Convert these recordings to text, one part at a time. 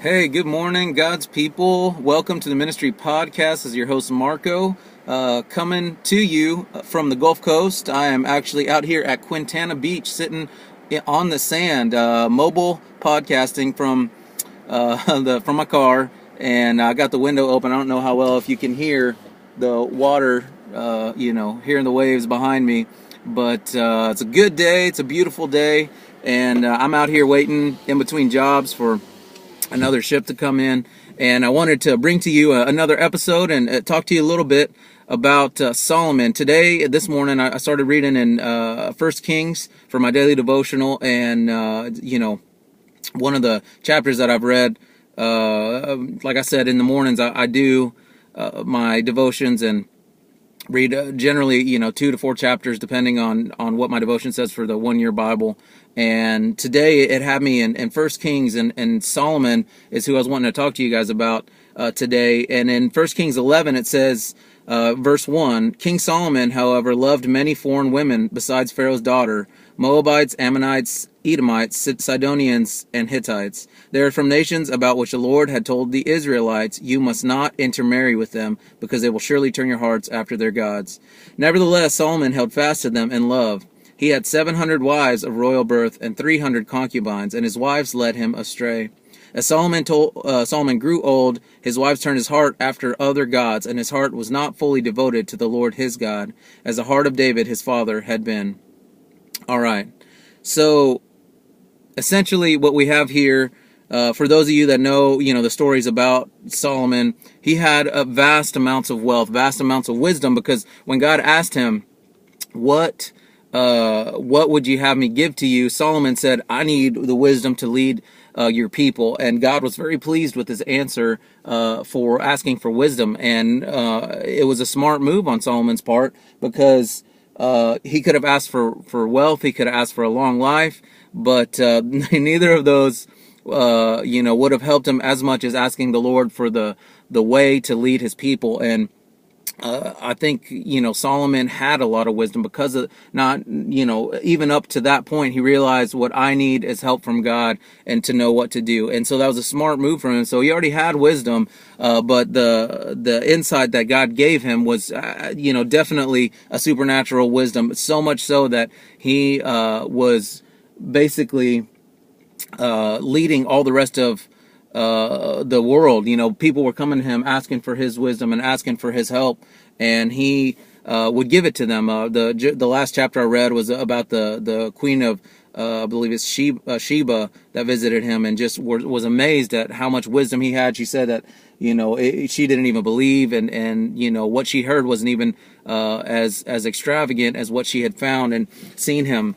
Hey, good morning, God's people. Welcome to the Ministry Podcast. This is your host, Marco, coming to you from the Gulf Coast. I am actually out here at Quintana Beach, sitting on the sand, mobile podcasting from from my car, and I got the window open. I don't know how well if you can hear the water, hearing the waves behind me, but it's a good day. It's a beautiful day, and I'm out here waiting in between jobs for another ship to come in, and I wanted to bring to you another episode and talk to you a little bit about Solomon. This morning, I started reading in First Kings for my daily devotional, and one of the chapters that I've read, like I said, in the mornings, I do my devotions and read generally 2 to 4 chapters depending on what my devotion says for the 1 year Bible. And today it had me in First Kings, and Solomon is who I was wanting to talk to you guys about today. And in First Kings 11 it says, verse 1, King Solomon, however, loved many foreign women besides Pharaoh's daughter, Moabites, Ammonites, Edomites, Sidonians, and Hittites. They are from nations about which the Lord had told the Israelites, you must not intermarry with them, because they will surely turn your hearts after their gods. Nevertheless, Solomon held fast to them in love. He had 700 wives of royal birth and 300 concubines, and his wives led him astray. As Solomon grew old, his wives turned his heart after other gods, and his heart was not fully devoted to the Lord his God, as the heart of David his father had been. All right, so essentially what we have here, for those of you that know, the stories about Solomon, he had vast amounts of wealth, vast amounts of wisdom, because when God asked him, what would you have me give to you? Solomon said, I need the wisdom to lead your people. And God was very pleased with his answer for asking for wisdom. And it was a smart move on Solomon's part, because he could have asked for wealth, he could have asked for a long life, but neither of those would have helped him as much as asking the Lord for the way to lead his people. And I think, Solomon had a lot of wisdom, because of not, even up to that point, he realized what I need is help from God and to know what to do. And so that was a smart move from him. So he already had wisdom, but the insight that God gave him was, definitely a supernatural wisdom. So much so that he was basically leading all the rest of the world. People were coming to him asking for his wisdom and asking for his help, and he would give it to them. The last chapter I read was about the queen of I believe it's Sheba that visited him, and just was amazed at how much wisdom he had. She said that she didn't even believe, and what she heard wasn't even as extravagant as what she had found and seen him,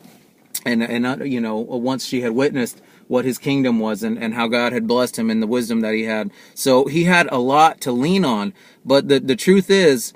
and once she had witnessed what his kingdom was, and how God had blessed him and the wisdom that he had. So he had a lot to lean on. But the truth is,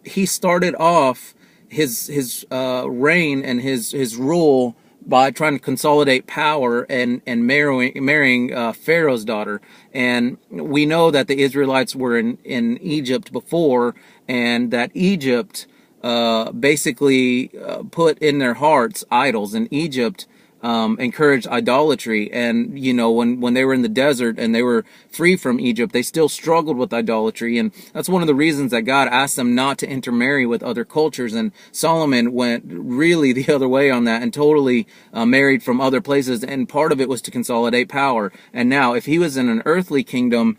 he started off his reign and his rule by trying to consolidate power and marrying Pharaoh's daughter. And we know that the Israelites were in Egypt before, and that Egypt basically put in their hearts idols. And Egypt encouraged idolatry. And when they were in the desert and they were free from Egypt, they still struggled with idolatry. And that's one of the reasons that God asked them not to intermarry with other cultures. And Solomon went really the other way on that and totally married from other places. And part of it was to consolidate power. And now, if he was in an earthly kingdom,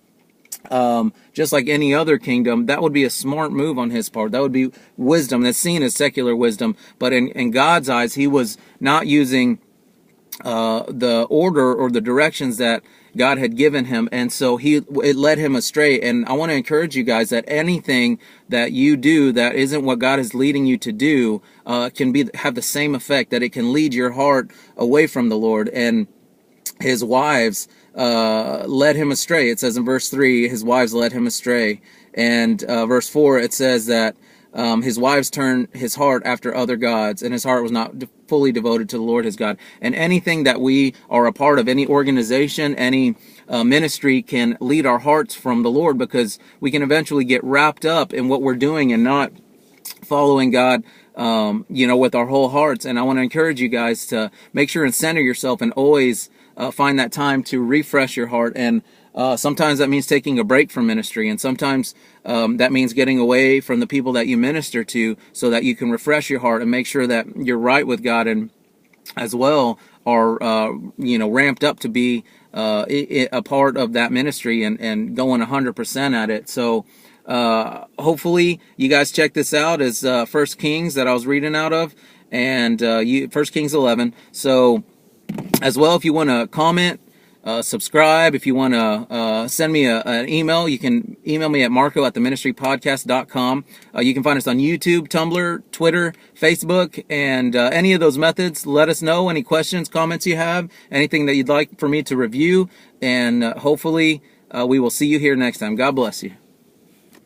just like any other kingdom, that would be a smart move on his part. That would be wisdom that's seen as secular wisdom. But in God's eyes, he was not using the order or the directions that God had given him, and so it led him astray. And I want to encourage you guys that anything that you do that isn't what God is leading you to do can have the same effect, that it can lead your heart away from the Lord. And his wives led him astray. It says in verse 3, his wives led him astray. And verse 4, it says that his wives turned his heart after other gods, and his heart was not fully devoted to the Lord his God. And anything that we are a part of, any organization, any ministry, can lead our hearts from the Lord, because we can eventually get wrapped up in what we're doing and not following God, with our whole hearts. And I want to encourage you guys to make sure and center yourself and always find that time to refresh your heart. And sometimes that means taking a break from ministry, and sometimes that means getting away from the people that you minister to so that you can refresh your heart and make sure that you're right with God, and as well are ramped up to be a part of that ministry and going 100% at it. So hopefully you guys check this out as First Kings that I was reading out of, and First Kings 11. So as well, if you want to comment, subscribe, if you want to send me an email, you can email me at marco@theministrypodcast.com. You can find us on YouTube, Tumblr, Twitter, Facebook, and any of those methods. Let us know any questions, comments you have, anything that you'd like for me to review, and hopefully we will see you here next time. God bless you.